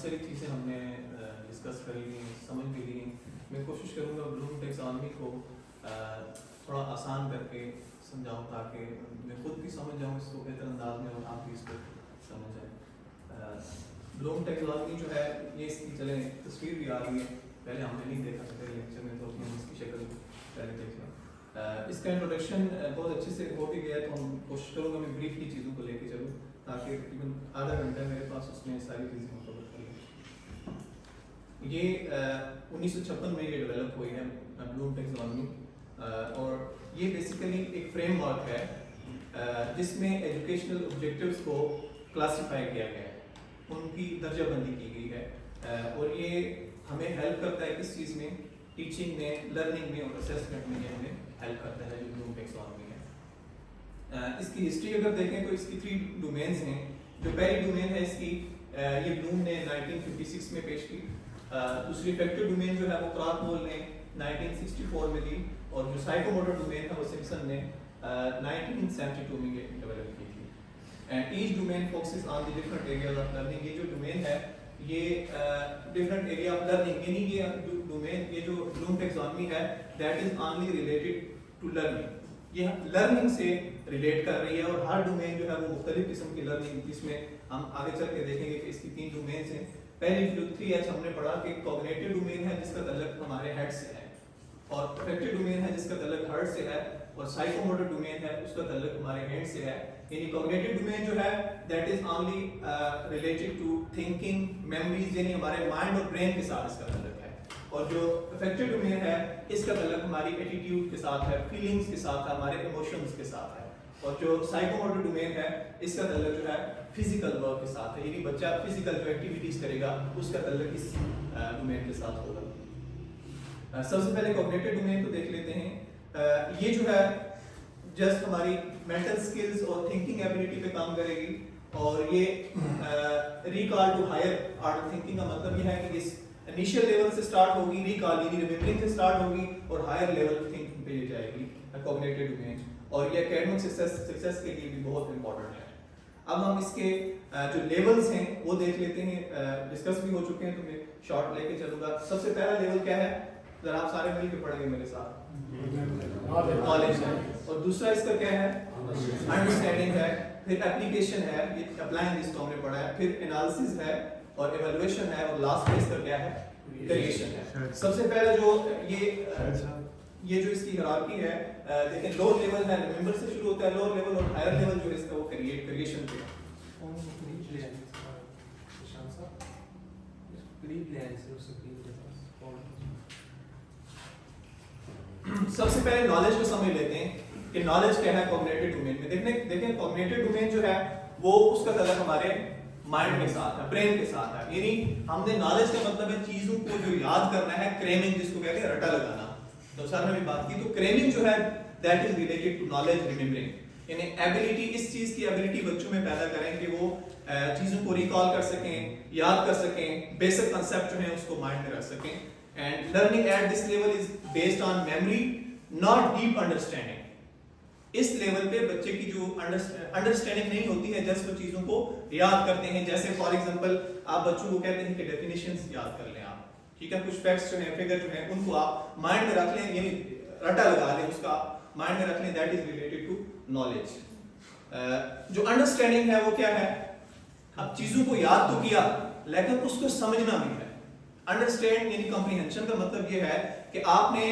सारी चीज़ें हमने डिस्कस कर ली, समझ भी ली। मैं कोशिश करूँगा ब्लूम टैक्सोनॉमी को थोड़ा आसान करके समझाऊँ ताकि मैं खुद भी समझ जाऊँ इसको बेहतर अंदाज में और आप भी इसको समझ जाएँ। ब्लूम टैक्सोनॉमी जो है ये इसकी चले तस्वीर भी आ रही है, पहले हमने नहीं देखा था पहले लेक्चर में, तो हम इसकी शक्ल पहले देख लें। इसका इंट्रोडक्शन बहुत अच्छे से हो भी गया, तो हम कोशिश करूँगा मैं ब्रीफली चीज़ों को लेके चलूँ ताकि तकरीबन आधा घंटा मेरे पास उसमें सारी चीज़ें मुकम्मल कर लें। ये 1956 में ये डेवलप हुई है ब्लूम टैक्सोनॉमी, और ये बेसिकली एक फ्रेमवर्क है जिसमें एजुकेशनल ऑब्जेक्टिव्स को क्लासिफाई किया गया है, उनकी दर्जाबंदी की गई है, और ये हमें हेल्प करता है किस चीज़ में, टीचिंग में, लर्निंग में और असेसमेंट में ये हमें हेल्प करता है जो ब्लूम टैक्सोनॉमी है। इसकी हिस्ट्री अगर देखें तो इसकी 3 डोमेन्स हैं। जो पहली डोमेन है इसकी ये ब्लूम ने 1956 में पेश की। दूसरी इफेक्टिव डोमेन जो है वो क्राथवोल ने 1964 में दी, और जो साइकोमोटर डोमेन है वो सिम्पसन ने 1972 में डेवलप की थी। And each domain focuses on the different areas of learning. ये जो डोमेन है ये डिफरेंट एरिया ऑफ लर्निंग, यानी ये डोमेन, ये जो ब्लूम टैक्सोनॉमी है that is only related to learning, ये लर्निंग से रिलेट कर रही है, और हर डोमेन जो है वो मुख्तलिफ किस्म की लर्निंग, जिसमें हम आगे चल के देखेंगे कि इसकी 3 डोमेन्स हैं। पहली जो 3H हमने पढ़ा कि कॉग्निटिव डोमेन है जिसका ताल्लुक हमारे हेड से है, और अफेक्टिव डोमेन है जिसका ताल्लुक हार्ट से है, और साइकोमोटर डोमेन है उसका ताल्लुक हमारे हैंड से है। यानी कॉग्निटिव डोमेन जो है that is only related to thinking, memories, यानी हमारे माइंड और ब्रेन के साथ इसका ताल्लुक है, और जो अफेक्टिव डोमेन है इसका ताल्लुक हमारी एटीट्यूड के साथ है, फीलिंग्स के साथ है, हमारे इमोशंस के साथ है, और जो साइकोमोटर डोमेन है इसका ताल्लुक जो है फिजिकल वर्क के साथ है, यानी बच्चा फिजिकल जो एक्टिविटीज करेगा उसका ताल्लुक इस डोमेन के साथ होगा। सबसे पहले कॉग्निटिव डोमेन को देख लेते हैं। ये जो है जस्ट हमारी मेंटल स्किल्स और थिंकिंग एबिलिटी पे काम करेगी, और ये recall to higher order thinking का मतलब ये है कि इस इनिशियल लेवल से स्टार्ट होगी, रिकॉल यानी रिमेम्बरिंग से स्टार्ट होगी, और हायर लेवल थिंकिंग पे जाएगी कॉग्निटिव डोमेन, और ये एकेडमिक सक्सेस के लिए भी बहुत इंपॉर्टेंट है। अब हम इसके जो लेवल्स हैं वो देख लेते हैं, डिस्कस भी हो चुके हैं, तो मैं शॉर्ट लेके चलूंगा। सबसे पहला लेवल क्या है, जरा आप सारे मिलकर पढ़ेंगे मेरे साथ, नॉलेज है, और दूसरा इसका क्या है, अंडरस्टैंडिंग है, फिर एप्लीकेशन है, ये अप्लाइंग जिसको हमने पढ़ा है, फिर एनालिसिस है, और इवैल्यूएशन है, और लास्ट में इसका क्या है, क्रिएशन है। सबसे पहले जो ये जो इसकी हायरार्की है, देखें लोअर लेवल है, रिमेंबर से शुरू होता है लोअर लेवल, और हायर लेवल जो है इसका वो क्रिएशन पे है। सबसे पहले नॉलेज को समझ लेते हैं कि नॉलेज क्या है कॉग्निटिव डोमेन में। देखें कॉग्निटिव डोमेन जो है वो उसका ताल्लुक हमारे माइंड के साथ है, ब्रेन के साथ है, यानी हमने नॉलेज का मतलब है चीजों को जो याद करना है, क्रेमिंग जिसको कहते हैं, रटा लगाना। तो सर ने भी बात की, तो क्रेमिंग जो है that is related to knowledge remembering, यानी एबिलिटी, इस चीज की एबिलिटी बच्चों में पैदा करें कि वो चीजों को रिकॉल कर सकें, याद कर सकें, बेसिक कांसेप्ट जो है उसको माइंड में रख सकें। And learning at this level is based on memory, not deep understanding. इस लेवल पे बच्चे की जो अंडरस्टैंडिंग नहीं होती है, जस्ट वो चीजों को याद करते हैं। जैसे फॉर एग्जांपल आप बच्चों को कहते हैं कि डेफिनेशंस याद कर लें आप, ठीक है, कुछ फैक्ट्स जो हैं, फिगर जो हैं, उनको आप माइंड में रख लें, यानी रटा लगा लें, उसका माइंड में रख लें, that is related to knowledge. जो अंडरस्टैंडिंग है वो क्या है, अब चीजों को याद तो किया लेकिन उसको समझना भी है। अंडरस्टैंड यानी कॉम्प्रिहेंशन का मतलब ये है कि आपने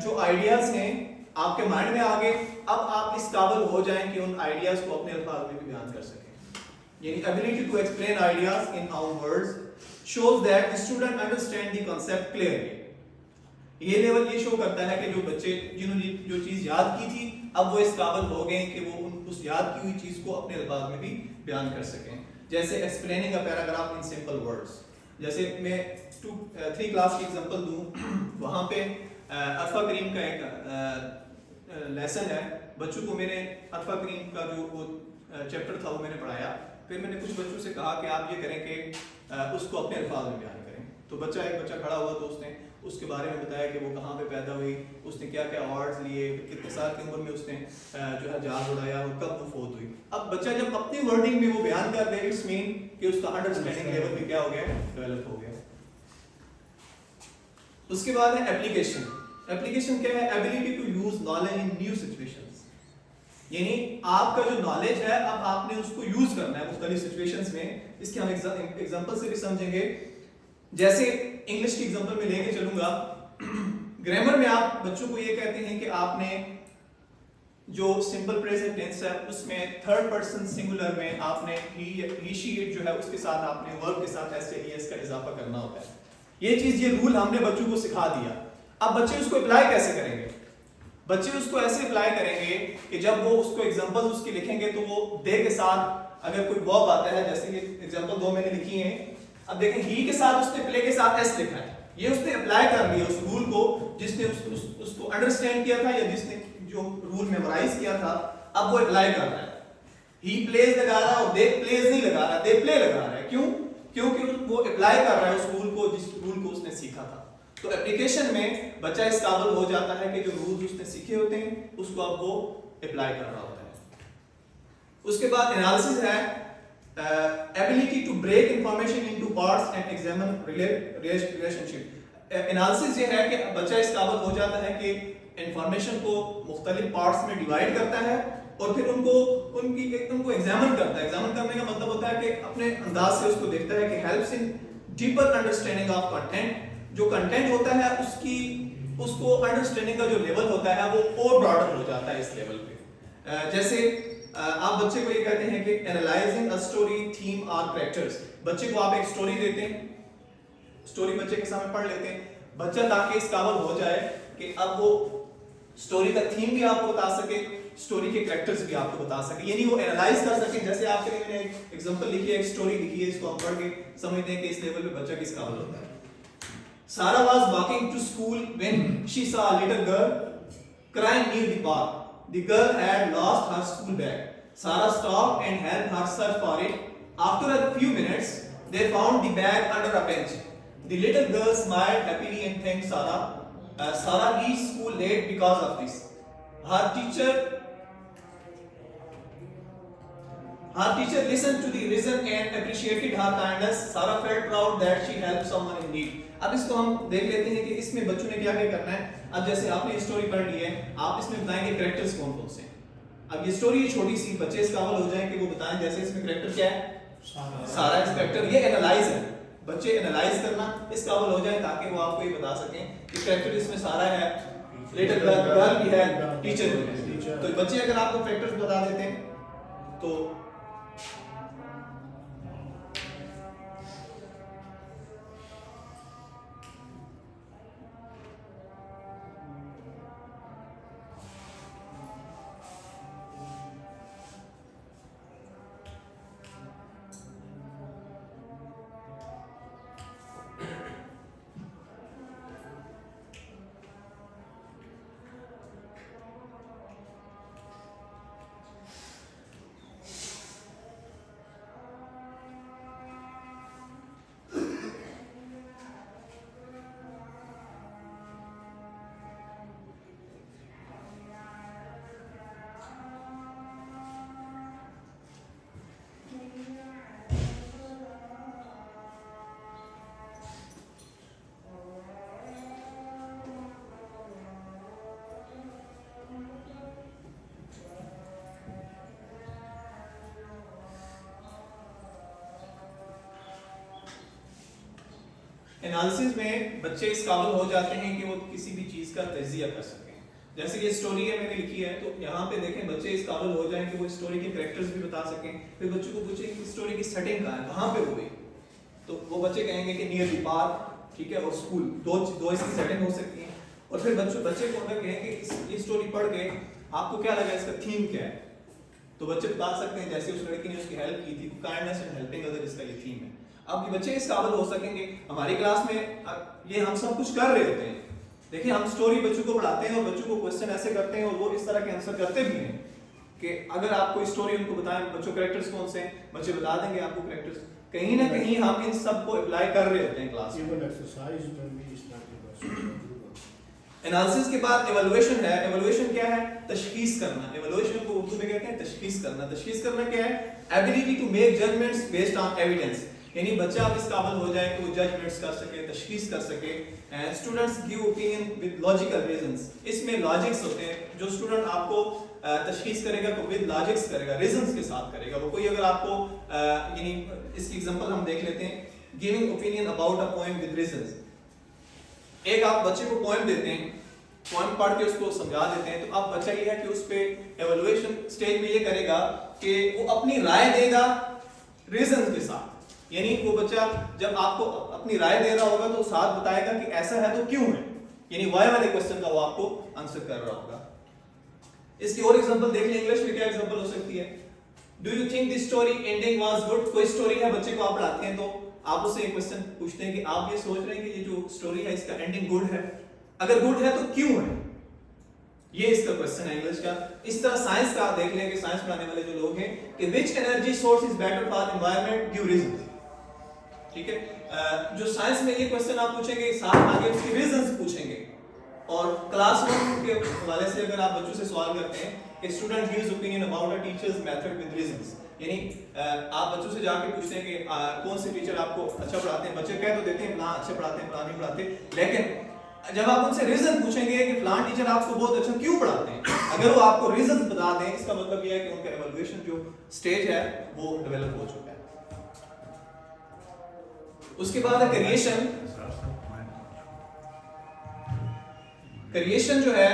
जो आइडियाज हैं आपके माइंड में आ गए, अब आप इस काबिल हो जाएं कि उन आइडियाज को अपने अल्फाज में भी बयान कर सकें। यानी ability to explain ideas in our words shows that the student understand the concept clearly. ये लेवल ये शो करता है कि जो बच्चे जिन्होंने जो चीज याद की थी अब वो इस काबिल हो गए कि वो उस याद की हुई चीज को अपने अल्फाज में भी बयान कर सकें। जैसे explaining a paragraph in simple words, जैसे मैं 3 क्लास की एग्जांपल दूं, वहां पे अरफा करीम का एक लेसन है, बच्चों को मैंने अरफा करीम का जो वो चैप्टर था वो मैंने पढ़ाया, फिर मैंने कुछ बच्चों से कहा कि आप ये करें कि उसको अपने अल्फाज में बयान करें। तो एक बच्चा खड़ा हुआ तो उसने उसके बारे में बताया कि वो कहाँ पे पैदा हुई, उसने क्या क्या अवार्ड्स लिए, कितने साल की उम्र में उसने जो है जहाज उड़ाया और कब वो फौत हुई। अब बच्चा जब अपनी वर्डिंग में वो बयान कर दे, इट्स मीन कि उसका अंडरस्टैंडिंग लेवल भी क्या हो गया, डेवलप हो गया। उसके बाद है एप्लीकेशन। एप्लीकेशन क्या है? Ability to use knowledge in new situations, यानी आपका जो नॉलेज है अब आपने उसको यूज करना है मुख्तलिफ सिचुएशंस में। इसके हम एग्जांपल से भी समझेंगे। जैसे इंग्लिश की एग्जांपल में लेके चलूंगा। ग्रामर में आप बच्चों को ये कहते हैं कि आपने जो सिंपल प्रेजेंट टेंस है उसमें थर्ड पर्सन सिंगुलर में आपने ही शी इट जो है उसके साथ आपने वर्ब के साथ एस या ईएस का इजाफा करना होता है। ये चीज, ये रूल हमने बच्चों को सिखा दिया। अब बच्चे उसको अप्लाई कैसे करेंगे? बच्चे उसको ऐसे अप्लाई करेंगे कि जब वो उसको एग्जांपल उसकी लिखेंगे तो वो दे के साथ अगर कोई वर्ब आता है, जैसे कि एग्जांपल 2 मैंने लिखी है, अब देखें ही के साथ उसने प्ले के साथ एस लिखा है, ये उसने अप्लाई कर लिया उस रूल को जिसने उसको अंडरस्टैंड किया था या जिसने जो रूल मेमोराइज किया था, अब वो अप्लाई कर रहा है। ही प्लेज लगा रहा है और दे प्लेज नहीं लगा रहा, दे प्ले लगा रहा है। क्यों? क्योंकि वो अप्लाई कर रहा है उस रूल को, जिस रूल को उसने सीखा था। तो एप्लीकेशन में बच्चा इस काबिल हो जाता है कि जो रूल्स उसने सीखे होते हैं उसको अब वो अप्लाई कर रहा होता है। उसके बाद एनालिसिस है, ability to break information into parts and examine relationship. Analysis ये है कि बच्चा इस काबिल हो जाता है कि इंफॉर्मेशन को मुख्तलिफ पार्ट्स में डिवाइड करता है और फिर उनको एग्जामिन करता है। एग्जामिन करने का मतलब होता है कि अपने अंदाज से उसको देखता है कि helps in deeper understanding of content. जो कंटेंट होता है उसको अंडरस्टैंडिंग का जो लेवल होता है वो और ब्रॉडर हो जाता है इस लेवल पे। जैसे आप बच्चे को ये कहते हैं कि एनालाइजिंग अ स्टोरी, थीम और कैरेक्टर्स। बच्चे को आप एक स्टोरी देते हैं, स्टोरी बच्चे के सामने पढ़ लेते हैं, बच्चा ताकि इस काबिल हो जाए कि अब वो स्टोरी का थीम भी आपको बता सके, स्टोरी के कैरेक्टर्स भी आपको बता सके, यानी वो एनालाइज कर सके। जैसे आपके लिए मैंने एक एग्जांपल लिखी है, एक स्टोरी लिखी है, इसको हम पढ़ के समझते हैं कि इस लेवल पे बच्चा किस काबिल होता है। Sarah was walking to school when she saw a little girl crying near the park. The girl had lost her school bag. Sarah stopped and helped her search for it. After a few minutes, they found the bag under a bench. The little girl smiled happily and thanked Sarah. Sarah reached school late because of this. Her teacher listened to the reason and appreciated her kindness. Sarah felt proud that she helped someone in need. अब इसको हम देख लेते हैं कि इसमें बच्चों ने क्या क्या करना है। अब जैसे आपने स्टोरी पढ़ ली है, आप इसमें बताएंगे कैरेक्टर्स कौन कौन से हैं। अब ये स्टोरी छोटी सी, बच्चे इस काबिल हो जाएं कि वो बताएं जैसे इसमें कैरेक्टर क्या है, सारा इस कैरेक्टर, ये एनालाइज है। बच्चे एनालाइज करना इस काबिल हो जाए ताकि वो आपको ये बता सकें कि कैरेक्टर इसमें सारा है, लिटिल गर्ल भी है, टीचर भी है। तो बच्चे अगर आपको कैरेक्टर्स बता देते हैं तो एनालिसिस में बच्चे इस काबिल हो जाते हैं कि वो किसी भी चीज का तजिया कर सकें। जैसे ये स्टोरी है मैंने लिखी है, तो यहाँ पे देखें बच्चे इस काबिल हो जाएं कि वो स्टोरी के कैरेक्टर्स भी बता सकें। फिर बच्चों को पूछें कि स्टोरी की सेटिंग कहाँ है, कहाँ पे हुई, तो वो बच्चे कहेंगे कि नियर द पार्क, ठीक है, और स्कूल, दो इसकी सेटिंग हो सकती है। और फिर बच्चे को अगर कहेंगे ये स्टोरी पढ़ के आपको क्या लगा, इसका थीम क्या है, तो बच्चे बता सकते हैं जैसे उस लड़की ने उसकी हेल्प की थी, काइंडनेस एंड हेल्पिंग अदर, इसका ये थीम है। अब ये बच्चे इस काबिल हो सकेंगे। हमारी क्लास में ये हम सब कुछ कर रहे होते हैं। देखिए हम स्टोरी बच्चों को पढ़ाते हैं और बच्चों को क्वेश्चन ऐसे करते हैं और वो इस तरह के आंसर करते भी हैं कि अगर आप कोई स्टोरी उनको बताएं, बच्चों कैरेक्टर्स कौन से हैं, बच्चे बता देंगे आपको कैरेक्टर्स। कहीं ना कहीं हम इन सब को अप्लाई कर रहे होते हैं क्लास में। इवन एक्सरसाइज में भी इस तरह के एनालिसिस के बाद एवल्युएशन है। एवल्युएशन क्या है? तशखीस करना। एवल्युएशन को उर्दू में कहते हैं तशखीस करना। तशखीस करना क्या है? Ability to make judgments based on evidence, यानी बच्चा अब इस काबिल हो जाए कि वो जजमेंट्स कर सके, तशखीस कर सके। Students give opinion with logical reasons, इसमें लॉजिक्स होते हैं। जो स्टूडेंट आपको तशखीस करेगा तो विद लॉजिक्स करेगा, रीजंस के साथ करेगा। वो कोई अगर आपको यानी इसकी एग्जांपल हम देख लेते हैं, giving opinion about a poem with reasons. एक आप बच्चे को पोएम देते हैं, पोएम पढ़ के उसको समझा देते हैं, तो अब बच्चा ये है कि उस पे एवल्युएशन स्टेज में ये करेगा कि वो अपनी राय देगा रीजंस के साथ। यानी वो बच्चा जब आपको अपनी राय दे रहा होगा तो साथ बताएगा कि ऐसा है तो क्यों है, यानी व्हाई वाले क्वेश्चन का वो आपको आंसर कर रहा होगा। इसकी और एग्जांपल देख लें। इंग्लिश में क्या एग्जांपल हो सकती है? Do you think this story ending was good? कोई स्टोरी है, बच्चे को आप पढ़ाते हैं तो आप उससे एक क्वेश्चन पूछते हैं कि आप ये सोच रहे हैं कि ये जो स्टोरी है इसका एंडिंग गुड है? अगर गुड है तो क्यों है? ये इसका क्वेश्चन है इंग्लिश का। इस तरह साइंस का देख लें कि साइंस पढ़ाने वाले जो लोग हैं कि which energy source is better for environment, give reasons. ठीक है, जो साइंस में ये क्वेश्चन आप पूछेंगे, साथ आगे उसके रीजंस पूछेंगे। और क्लासरूम के हवाले से अगर आप बच्चों से सवाल करते हैं कि student gives opinion about a teachers method with reasons, यानी आप बच्चों से जाके पूछते हैं कि कौन से टीचर आपको अच्छा पढ़ाते हैं। बच्चे कह तो देते हैं फलां अच्छा पढ़ाते हैं, फलां नहीं पढ़ाते, लेकिन जब आप उनसे रीजन पूछेंगे कि फलां टीचर आपको बहुत अच्छा क्यों पढ़ाते हैं, अगर वो आपको रीजन बता दें, इसका मतलब यह है कि उनका एवल्युएशन जो स्टेज है वो डेवलप हो चुका है। उसके बाद है क्रिएशन। क्रिएशन जो है,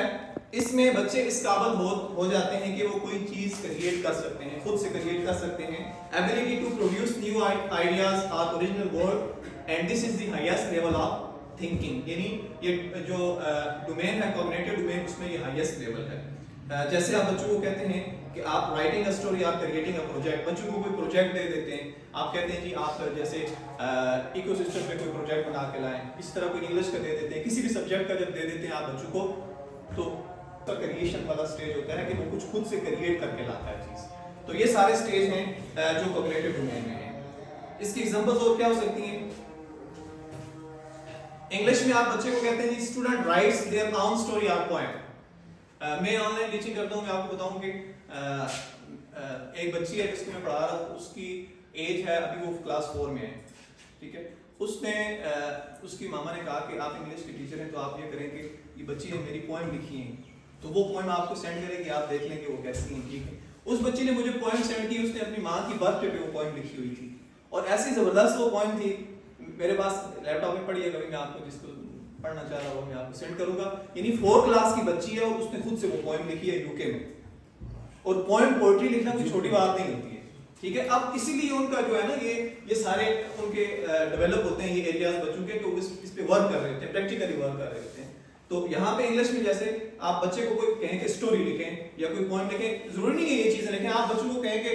इसमें बच्चे इस काबिल हो जाते हैं कि वो कोई चीज क्रिएट कर सकते हैं, खुद से क्रिएट कर सकते हैं। Ability to produce new ideas और original work, and this is the highest level of thinking, यानी ये जो डोमेन है कॉग्निटिव डोमेन, उसमें ये हाईएस्ट लेवल है। जैसे आप बच्चों को कहते हैं कि आप राइटिंग अ स्टोरी, आप क्रिएटिंग अ प्रोजेक्ट, बच्चों को कोई प्रोजेक्ट दे देते हैं, आप कहते हैं जी आप जैसे इकोसिस्टम पे कोई प्रोजेक्ट बना के लाएं, इस तरह कोई इंग्लिश का दे देते हैं, किसी भी सब्जेक्ट का जब दे देते हैं आप बच्चों को, तो क्रिएशन वाला स्टेज होता है कि वो कुछ खुद से क्रिएट करके लाता है चीज। तो ये सारे स्टेज हैं जो कॉग्निटिव डोमेन में हैं। इसकी एग्जांपल्स और क्या हो सकती हैं? इंग्लिश में आप बच्चे को कहते हैं जी student writes their own story और पोएम। मैं ऑनलाइन टीचिंग करता हूँ, मैं आपको बताऊं कि एक बच्ची है जिसको मैं पढ़ा रहा हूँ, उसकी एज है अभी वो क्लास 4 में है। ठीक है, उसने उसकी मामा ने कहा कि आप इंग्लिश के टीचर हैं तो आप ये करें कि ये बच्ची ने मेरी पोएम लिखी है, तो वो पोएम आपको सेंड करेगी, आप देख लें कि वो कैसी है। ठीक है, उस बच्ची ने मुझे पोएम सेंड की, उसने अपनी माँ की बर्थडे पे वो पोएम लिखी हुई थी, और ऐसी जबरदस्त वो पोएम थी। मेरे पास लैपटॉप में पड़ी है, कभी मैं आपको जिसको पढ़ना चाह रहा हूँ मैं आपको सेंड करूंगा। यानी 4 क्लास की बच्ची है और उसने खुद से वो पोएम लिखी है यूके में, और पोएम पोएट्री लिखना कोई छोटी बात नहीं होती है। ठीक है, अब इसीलिए उनका जो है ना ये सारे उनके डेवलप होते हैं ये एरियाज बच्चों के, तो इस पे वर्क कर रहे होते हैं, प्रैक्टिकली वर्क कर रहे होते हैं। तो यहाँ पे इंग्लिश में जैसे आप बच्चे को कोई कहें कि स्टोरी लिखें या कोई पोएम लिखें, जरूरी नहीं है ये चीजें लिखें, आप बच्चों को कहें कि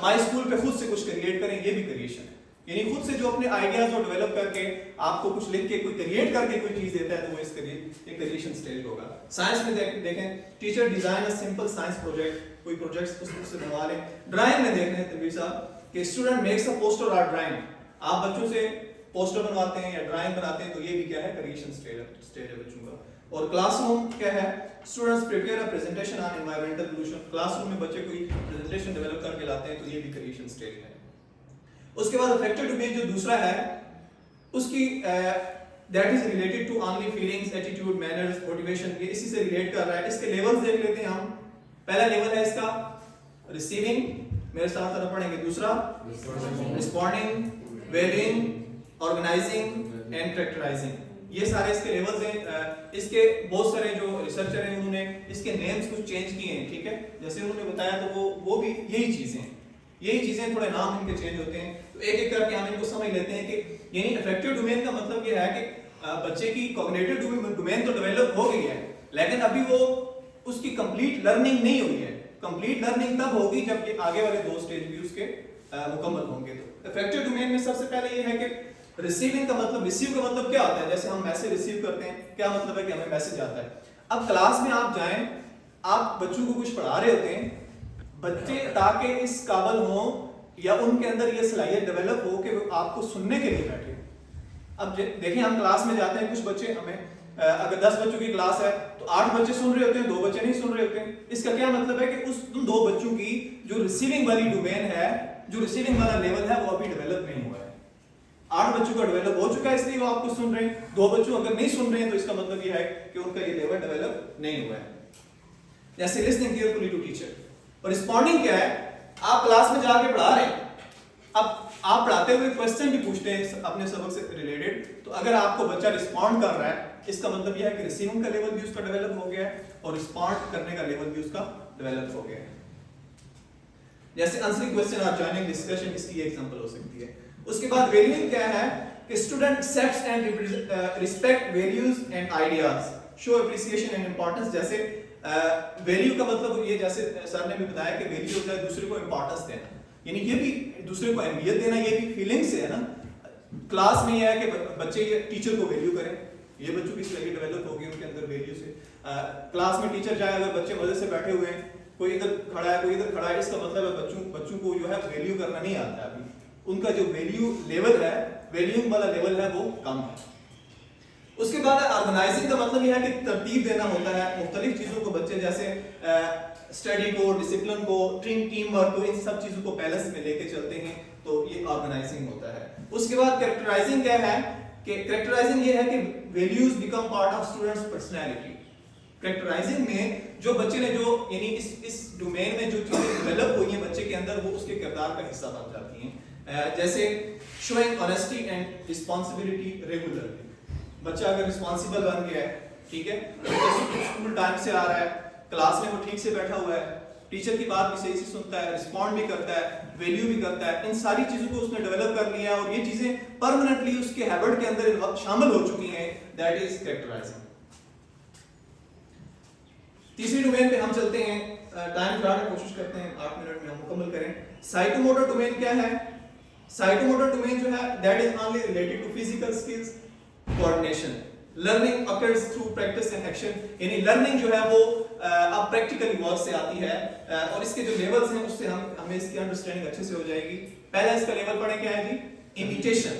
माय स्कूल पे खुद से कुछ क्रिएट करें, ये भी क्रिएशन है। यानी खुद से जो अपने आइडियाज को डेवलप करके आपको कुछ लिख के कोई क्रिएट करके कोई चीज देता है, तो वो इसके लिए एक क्रिएशन स्टेज होगा। साइंस में देखें, teacher design a simple science project, कोई प्रोजेक्ट्स उससे बनवा लें। ड्राइंग में देख लें तनवीर साहब कि स्टूडेंट मेक्स अ पोस्टर और ड्राइंग, आप बच्चों से पोस्टर बनवाते हैं या ड्राइंग बनाते हैं, तो ये भी क्या है? क्रिएशन स्टेज है बच्चों का। और क्लासरूम क्या है? Students prepare a presentation on environmental pollution, classroom में बच्चे कोई प्रेजेंटेशन डेवलप करके लाते हैं, तो ये भी क्रिएशन स्टेज है। उसके बाद अफेक्टिव डोमेन जो दूसरा है, उसकी that is related to only feelings, attitude, manners, motivation, ये इसी से रिलेट कर रहा है। इसके लेवल्स देख लेते हैं हम। पहला लेवल है इसका रिसीविंग, मेरे साथ साथ पढ़ेंगे। दूसरा responding, valuing, organizing and characterizing, ये सारे इसके लेवल्स हैं। इसके बहुत सारे जो रिसर्चर हैं उन्होंने इसके नेम्स कुछ चेंज किए हैं। ठीक है, जैसे उन्होंने बताया तो वो भी यही चीजें थोड़े नाम इनके चेंज होते हैं। तो एक एक करके हम इनको समझ लेते हैं कि यानी अफेक्टिव डोमेन का मतलब ये है कि बच्चे की कॉग्निटिव डोमेन तो डेवलप हो गई है, लेकिन अभी वो उसकी कंप्लीट लर्निंग नहीं हुई है। कंप्लीट लर्निंग तब होगी जब ये आगे वाले 2 स्टेज भी उसके मुकम्मल होंगे। तो अफेक्टिव डोमेन में सबसे पहले ये है कि रिसीविंग का मतलब, रिसीव का मतलब क्या होता है? जैसे हम मैसेज रिसीव करते हैं, क्या मतलब है कि हमें मैसेज आता है। अब क्लास में आप जाएं, आप बच्चों को कुछ पढ़ा रहे होते हैं, बच्चे ताकि इस काबिल हो या उनके अंदर ये सलाहियत डेवलप हो कि वो आपको सुनने के लिए बैठे। अब देखिए हम क्लास में जाते हैं, कुछ बच्चे हमें अगर 10 बच्चों की क्लास है तो 8 बच्चे सुन रहे होते हैं, 2 बच्चे नहीं सुन रहे होते हैं। इसका क्या मतलब है कि उन 2 बच्चों की जो रिसीविंग वाली डोमेन है, जो रिसीविंग वाला लेवल है, वो अभी डेवलप नहीं हुआ है। 8 बच्चों का डेवलप हो चुका है इसलिए वो आपको सुन रहे हैं। 2 बच्चों अगर नहीं सुन रहे हैं तो इसका मतलब ये है कि उनका ये लेवल डेवलप नहीं हुआ है। जैसे लिसनिंग केयरफुली टू टीचर, और रिस्पॉन्डिंग क्या है, आप क्लास में जाके पढ़ा रहे हैं, अब आप पढ़ाते हुए क्वेश्चन भी पूछते हैं अपने सबक से रिलेटेड, तो अगर आपको बच्चा रिस्पॉन्ड कर रहा है, इसका मतलब यह है कि रिसीविंग का लेवल भी उसका डेवलप हो गया है और रिस्पॉन्ड करने का लेवल भी उसका डेवलप हो गया है। जैसे आंसरिंग क्वेश्चन और जॉइनिंग डिस्कशन, इसकी एग्जांपल हो सकती है। उसके बाद वैल्यूइंग क्या है कि student accepts and respect values and ideas, show appreciation and importance. जैसे वैल्यू का मतलब ये, जैसे सर ने भी बताया कि वैल्यू होता है दूसरे को इंपॉर्टेंस देना, यानी ये भी दूसरे को अहमियत देना, ये भी फीलिंग से है ना। क्लास में ये है कि बच्चे ये टीचर को वैल्यू करें, ये बच्चों की स्लाइड डेवलप होगी उनके अंदर वैल्यू से। क्लास में टीचर जाए, अगर बच्चे मजे से बैठे हुए हैं, कोई इधर खड़ा है कोई इधर खड़ा है, इसका मतलब है बच्चों को जो है वैल्यू करना नहीं आता है। अभी उनका जो वैल्यू लेवल है, वैल्यूइंग वाला लेवल है, वो कम है। उसके बाद ऑर्गेनाइजिंग का मतलब यह है कि तरतीब देना होता है मुख्तलिफ चीजों को, बच्चे जैसे स्टडी को, डिसिप्लिन को, टीम वर्क को, इन सब चीजों को बैलेंस में लेके चलते हैं, तो ये ऑर्गेनाइजिंग होता है। उसके बाद कैरेक्टराइजिंग क्या है कि कैरेक्टराइजिंग ये है कि values become part of students personality. Characterising में जो बच्चे ने जो यानी इस डोमेन में जो चीजें डेवलप हुई हैं बच्चे के अंदर, वो उसके किरदार का हिस्सा बन जाती हैं। जैसे showing honesty and responsibility regularly, बच्चा अगर रिस्पॉन्सिबल बन गया है, ठीक है, स्कूल टाइम से आ रहा है, क्लास में वो ठीक से बैठा हुआ है, टीचर की बात भी सही से सुनता है, रिस्पॉन्ड भी करता है, वैल्यू भी करता है, इन सारी चीजों को उसने डेवलप कर लिया है और ये चीजें परमानेंटली उसके हैबिट के अंदर शामिल हो चुकी हैं, दैट इज कैरेक्टराइजिंग। तीसरी डोमेन पे हम चलते हैं, टाइम बढ़ाने की कोशिश करते हैं, 8 मिनट में हम मुकम्मल करें। साइकोमोटर डोमेन क्या है? साइकोमोटर डोमेन जो है that is only related to physical skills, coordination. Learning occurs through practice and action, यानी लर्निंग जो है वो अब प्रैक्टिकली वर्क से आती है, और इसके जो लेवल्स हैं उससे हमें इसकी अंडरस्टैंडिंग अच्छे से हो जाएगी। पहला इसका लेवल पढ़े क्या है जी? इमिटेशन।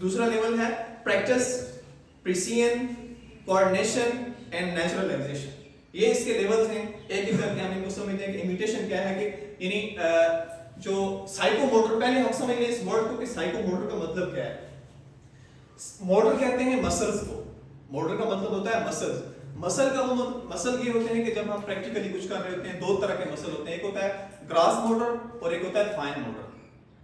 दूसरा लेवल है practice, precision, coordination and naturalisation. ये इसके लेवल्स हैं, एक एक करके हम इनको समझते हैं कि इमिटेशन क्या है, कि यानी जो साइकोमोटर, पहले हम समझ लें इस वर्ड को कि साइकोमोटर का मतलब क्या है। मोटर कहते हैं मसल्स को, मोटर का मतलब होता है मसल्स। मसल का वो मसल ये होते हैं कि जब हम प्रैक्टिकली कुछ कर रहे होते हैं, 2 तरह के मसल होते हैं, एक होता है ग्रास मोटर और एक होता है फाइन मोटर।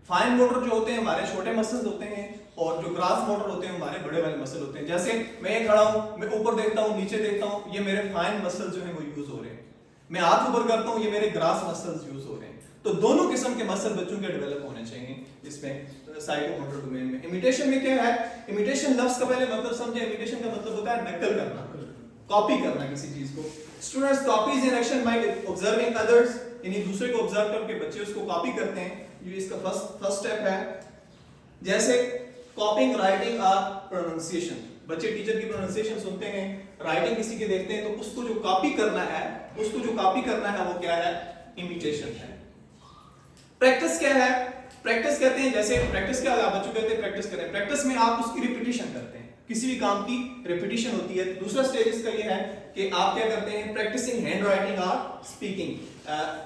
फाइन मोटर जो होते हैं हमारे छोटे मसल्स होते हैं, और जो ग्रास मोटर होते हैं हमारे बड़े वाले मसल होते हैं। जैसे मैं खड़ा हूं, मैं ऊपर देखता हूं, नीचे देखता हूं, ये मेरे फाइन मसल जो है वो यूज हो रहे हैं। मैं हाथ ऊपर करता हूं, ये मेरे ग्रास मसल्स यूज हो रहे हैं। तो दोनों किस्म के मसल बच्चों के डेवलप होने चाहिए इसमें साइकोमोटर डोमेन में। इमिटेशन में क्या है? इमिटेशन लफ्ज का पहले मतलब समझे। इमिटेशन का मतलब होता है नकल करना, कॉपी करना किसी चीज को। Students copies in action by observing others, यानी दूसरे को ऑब्जर्व करके बच्चे उसको कॉपी करते हैं। ये इसका फर्स्ट स्टेप है। जैसे कॉपिंग, राइटिंग और प्रोनाउंसिएशन, बच्चे टीचर की प्रोनाउंसिएशन सुनते हैं, राइटिंग किसी की देखते हैं, तो उसको जो कॉपी करना है वो क्या है? इमिटेशन है। प्रैक्टिस क्या है? प्रैक्टिस कहते हैं, जैसे प्रैक्टिस क्या है, बच्चों कहते हैं प्रैक्टिस करें। प्रैक्टिस में आप उसकी रिपीटिशन करते हैं, किसी भी काम की रिपीटिशन होती है। दूसरा स्टेज इसका ये है कि आप क्या करते हैं? प्रैक्टिसिंग हैंड राइटिंग और स्पीकिंग।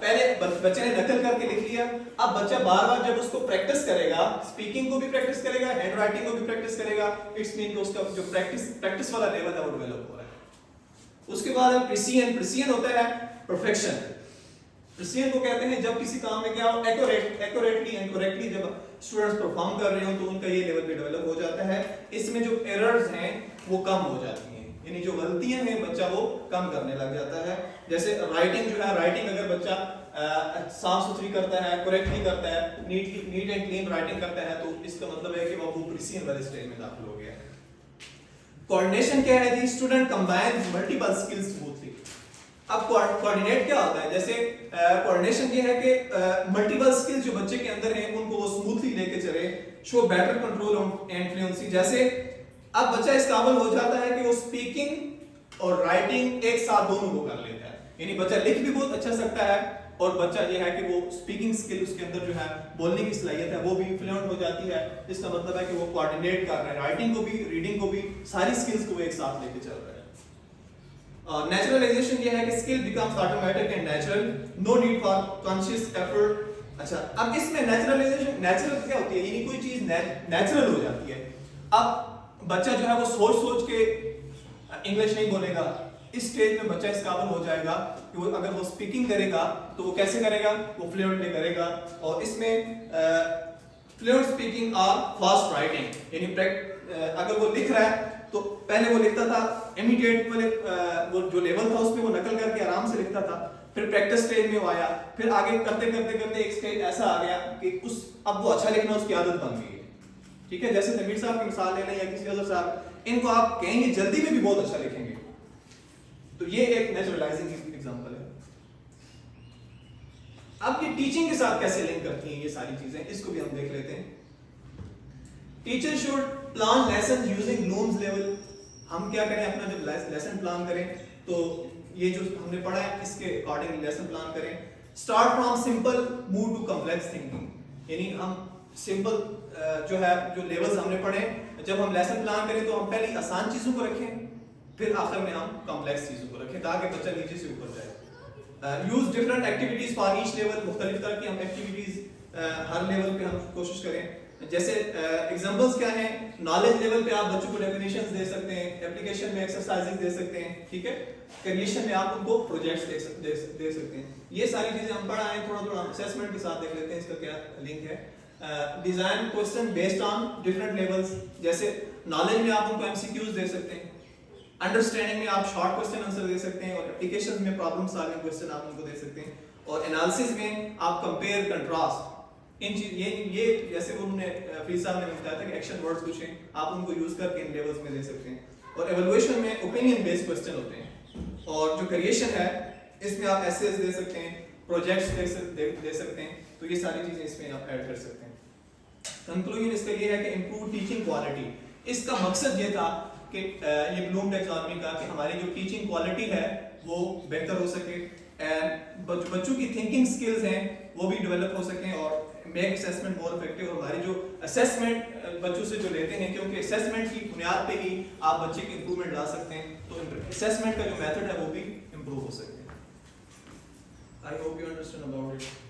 पहले बच्चे ने नकल करके लिख लिया, अब बच्चा बार बार जब उसको प्रैक्टिस करेगा, स्पीकिंग को भी प्रैक्टिस करेगा, हैंड राइटिंग को भी प्रैक्टिस करेगा, इट्स मीन कि उसका जो प्रैक्टिस वाला लेवल है वो डेवलप हो रहा है। उसके बाद प्रिसीजन होता है परफेक्शन। प्रिसीजन को कहते हैं जब किसी काम में क्या हो, एक्यूरेटली एंड करेक्टली जब स्टूडेंट्स परफॉर्म कर रहे हो तो उनका ये लेवल पे डेवलप हो जाता है। इसमें जो एरर्स हैं वो कम हो जाती हैं, यानी जो गलतियां हैं बच्चा वो कम करने लग जाता है। जैसे राइटिंग जो है, राइटिंग अगर बच्चा साफ सुथरी करता है, करेक्टली करता है, नीट एंड क्लीन राइटिंग करता है, तो इसका मतलब है कि वो प्रिसीजन वाले स्टेज में दाखिल हो गया। कोऑर्डिनेशन क्या है जी? Student combines multiple skills smoothly. अब कोऑर्डिनेट क्या होता है? जैसे कोऑर्डिनेशन ये है कि मल्टीपल स्किल्स जो बच्चे के अंदर हैं उनको वो स्मूथली लेके चले, show better control and fluency. जैसे अब बच्चा इस काबिल हो जाता है कि वो स्पीकिंग और राइटिंग एक साथ दोनों को कर लेता है, यानी बच्चा लिख भी बहुत अच्छा सकता है, और बच्चा ये है कि वो स्पीकिंग स्किल उसके अंदर जो है, बोलने की सलाहियत है वो भी फ्लुएंट हो जाती है। इसका मतलब है कि वो कोऑर्डिनेट कर रहा है, राइटिंग को भी, रीडिंग को भी, सारी स्किल्स को वो एक साथ लेके चल रहा है। नेचुरलाइजेशन ये है कि skill becomes automatic and natural, no need for conscious effort. अच्छा, अब इसमें नेचुरलाइजेशन, नेचुरल क्या होती है, यानी कोई चीज नेचुरल हो जाती है। अब बच्चा जो है वो सोच सोच के इंग्लिश नहीं बोलेगा, इस स्टेज में बच्चा इस काबिल हो जाएगा कि वो अगर वो स्पीकिंग करेगा तो वो कैसे करेगा, वो फ्लुएंटली करेगा। और इसमें फ्लुएंट स्पीकिंग और फास्ट राइटिंग, यानी अगर वो लिख रहा है तो पहले वो लिखता था इमीडिएट वाले वो जो लेवल था उसमें वो नकल करके आराम से लिखता था, फिर प्रैक्टिस स्टेज में वो आया, फिर आगे करते करते करते एक स्टेज ऐसा आ गया कि अब वो अच्छा लिखना उसकी आदत बन गई है। ठीक है, जैसे तमीर साहब की मिसाल ले लें या किसी अदर साहब, इनको आप कहेंगे जल्दी में भी बहुत अच्छा लिखेंगे, तो ये एक नेचुरलाइजिंग एग्जांपल है। अब ये टीचिंग के साथ कैसे लिंक करती हैं ये सारी चीजें, इसको भी हम देख लेते हैं। Teacher should plan lesson using Bloom's level. हम क्या करें, अपना जब लेसन प्लान करें तो ये जो हमने पढ़ा है इसके अकॉर्डिंग लेसन प्लान करें। Start from simple move to complex thinking, यानी हम सिंपल जो है जो लेवल्स हमने पढ़े, जब हम लेसन प्लान करें तो हम पहले आसान चीजों को रखें, फिर आखिर में हम कॉम्प्लेक्स चीजों को रखें ताकि बच्चा नीचे से ऊपर जाए। Use different activities for each level, मुख्तलिफ तरह की हम एक्टिविटीज हर लेवल पे हम कोशिश करें। जैसे एग्जांपल्स क्या हैं, नॉलेज लेवल पे आप बच्चों को डेफिनेशंस दे सकते हैं, एप्लीकेशन में एक्सरसाइजेस दे सकते हैं, ठीक है, क्रिएशन में आप उनको प्रोजेक्ट्स दे सकते हैं। ये सारी चीजें हम पढ़ा है, थोड़ा थोड़ा असेसमेंट के साथ देख लेते हैं इसका क्या लिंक है। Design question based on different levels, जैसे नॉलेज में आप उनको एमसीक्यूज दे सकते हैं, अंडरस्टैंडिंग में आप शॉर्ट क्वेश्चन आंसर दे सकते हैं, और एप्लीकेशन में प्रॉब्लम सॉल्विंग क्वेश्चन आप उनको दे सकते हैं, और एनालिसिस में आप कंपेयर कंट्रास्ट इन चीज ये जैसे उन्होंने फीस साहब ने बताया था कि एक्शन वर्ड्स कुछ हैं, आप उनको यूज करके इन लेवल्स में दे सकते हैं। और एवल्यूएशन में ओपिनियन बेस्ड क्वेश्चन होते हैं, और जो क्रिएशन है इसमें आप एसेस दे सकते हैं, प्रोजेक्ट्स दे सकते हैं, तो ये सारी चीजें इसमें आप ऐड कर सकते हैं। कंक्लूजन इसका ये है कि इम्प्रूव टीचिंग क्वालिटी, इसका मकसद ये था कि ये ब्लूम टैक्सोनॉमी का कि हमारी जो टीचिंग क्वालिटी है वो बेहतर हो सके, एंड बच्चों की थिंकिंग स्किल्स हैं वो भी डेवलप हो सकें, और मेक असेसमेंट मोर इफेक्टिव। हमारी जो असेसमेंट बच्चों से जो लेते हैं, क्योंकि असेसमेंट की बुनियाद पे ही आप बच्चे की इंप्रूवमेंट ला सकते हैं, तो असेसमेंट का जो मेथड है वो भी इंप्रूव हो सकते हैं। I hope you understand about it.